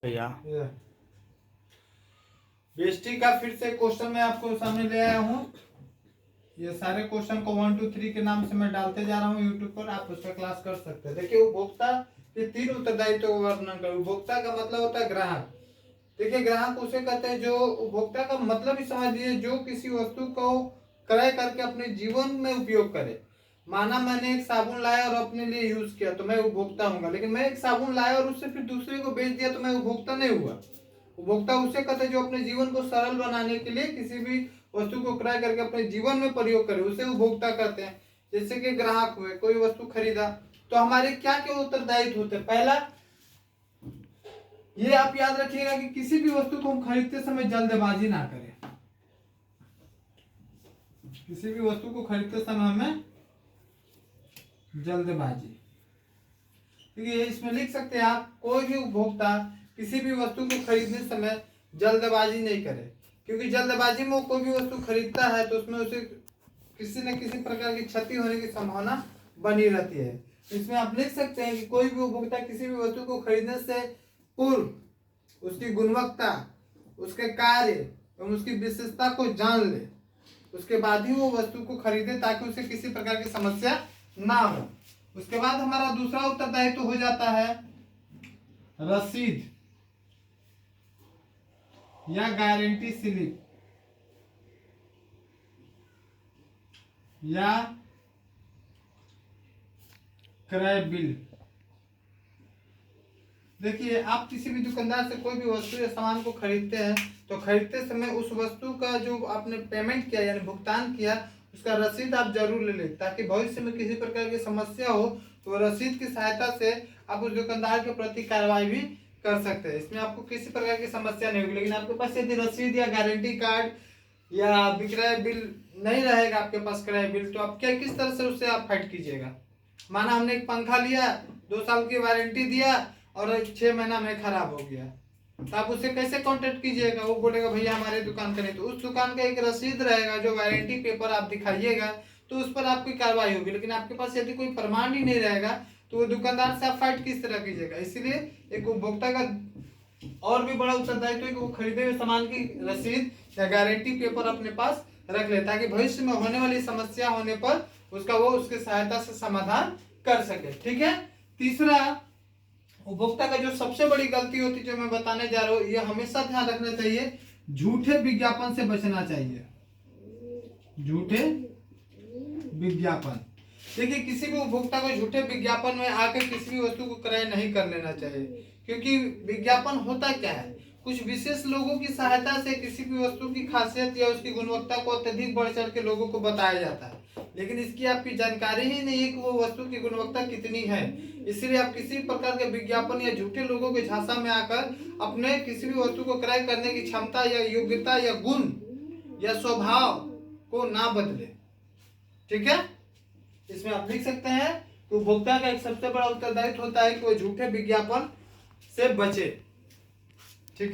भैया बीएसटी का फिर से क्वेश्चन मैं आपको सामने ले आया हूँ। ये सारे क्वेश्चन को 1 2 3 के नाम से मैं डालते जा रहा हूँ यूट्यूब पर, आप उसका क्लास कर सकते हैं। देखिए, उपभोक्ता के 3 उत्तरदायित्व का वर्णन करें। उपभोक्ता का मतलब होता है ग्राहक। देखिए, ग्राहक उसे कहते हैं जो उपभोक्ता का मतलब ही समझ लीजिए जो किसी वस्तु को क्रय करके अपने जीवन में उपयोग करे। माना मैंने एक साबुन लाया और अपने लिए यूज किया तो मैं उपभोक्ता हूँगा, लेकिन मैं एक साबुन लाया और उससे फिर दूसरे को बेच दिया तो मैं उपभोक्ता नहीं हुआ। उपभोक्ता उसे कहते हैं जो अपने जीवन को सरल बनाने के लिए किसी भी वस्तु को क्रय करके अपने जीवन में प्रयोग करे, उसे उपभोक्ता कहते हैं। जैसे कि ग्राहक हुए, कोई वस्तु खरीदा तो हमारे क्या क्या उत्तरदायित्व होते हैं। पहला, ये आप याद रखिएगा कि किसी भी वस्तु को हम खरीदते समय जल्दबाजी ना करें। किसी भी वस्तु को खरीदते समय हमें जल्दबाजी, देखिए इसमें लिख सकते हैं आप, कोई भी उपभोक्ता किसी भी वस्तु को खरीदने समय जल्दबाजी नहीं करे, क्योंकि जल्दबाजी में वो कोई भी वस्तु खरीदता है तो उसमें उसे किसी न किसी प्रकार की क्षति होने की संभावना बनी रहती है। इसमें आप लिख सकते हैं कि कोई भी उपभोक्ता किसी भी वस्तु को खरीदने से पूर्व उसकी गुणवत्ता, उसके कार्य एवं उसकी विशेषता को जान ले, उसके बाद ही वो वस्तु को खरीदे ताकि उसे किसी प्रकार की समस्या ना हो। उसके बाद हमारा दूसरा उत्तरदायित्व हो जाता है रसीद या गारंटी स्लिप या क्रय बिल। देखिए, आप किसी भी दुकानदार से कोई भी वस्तु या सामान को खरीदते हैं तो खरीदते समय उस वस्तु का जो आपने पेमेंट किया यानी भुगतान किया उसका रसीद आप जरूर ले लें, ताकि भविष्य में किसी प्रकार की समस्या हो तो रसीद की सहायता से आप उस दुकानदार के प्रति कार्रवाई भी कर सकते हैं। इसमें आपको किसी प्रकार की समस्या नहीं होगी। लेकिन आपके पास यदि रसीद या गारंटी कार्ड या विक्रय बिल नहीं रहेगा, आपके पास क्रय बिल, तो आप क्या किस तरह से उससे आप फाइट कीजिएगा। माना हमने एक पंखा लिया, 2 साल की वारंटी दिया और 6 महीना में खराब हो गया, तो आप उससे कैसे कांटेक्ट कीजिएगा। वो बोलेगा भैया हमारे दुकान का नहीं, तो उस दुकान का एक रसीद रहेगा जो वारंटी पेपर आप दिखाइएगा तो उस पर आपकी कार्रवाई होगी। लेकिन आपके पास यदि कोई प्रमाण ही नहीं रहेगा तो वो दुकानदार से आप फाइट किस तरह कीजिएगा। इसीलिए एक उपभोक्ता का और भी बड़ा उत्तरदायित्व है कि वो खरीदे हुए सामान की रसीद या गारंटी पेपर अपने पास रख ले, ताकि भविष्य में होने वाली समस्या होने पर उसका वो उसके सहायता से समाधान कर सके। ठीक है। तीसरा, उपभोक्ता का जो सबसे बड़ी गलती होती है जो मैं बताने जा रहा हूँ, ये हमेशा ध्यान रखना चाहिए, झूठे विज्ञापन से बचना चाहिए। झूठे विज्ञापन, देखिए किसी भी उपभोक्ता को झूठे विज्ञापन में आकर किसी भी वस्तु को क्रय नहीं कर लेना चाहिए, क्योंकि विज्ञापन होता क्या है, कुछ विशेष लोगों की सहायता से किसी भी वस्तु की खासियत या उसकी गुणवत्ता को अत्यधिक बढ़ चढ़ के लोगों को बताया जाता है, लेकिन इसकी आपकी जानकारी ही नहीं है कि वो वस्तु की गुणवत्ता कितनी है। इसलिए आप किसी प्रकार के विज्ञापन या झूठे लोगों के झांसा में आकर अपने किसी भी वस्तु को क्रय करने की क्षमता या योग्यता या गुण या स्वभाव को ना बदले। ठीक है। इसमें आप लिख सकते हैं कि उपभोक्ता का एक सबसे बड़ा उत्तरदायित्व होता है कि वो झूठे विज्ञापन से बचे।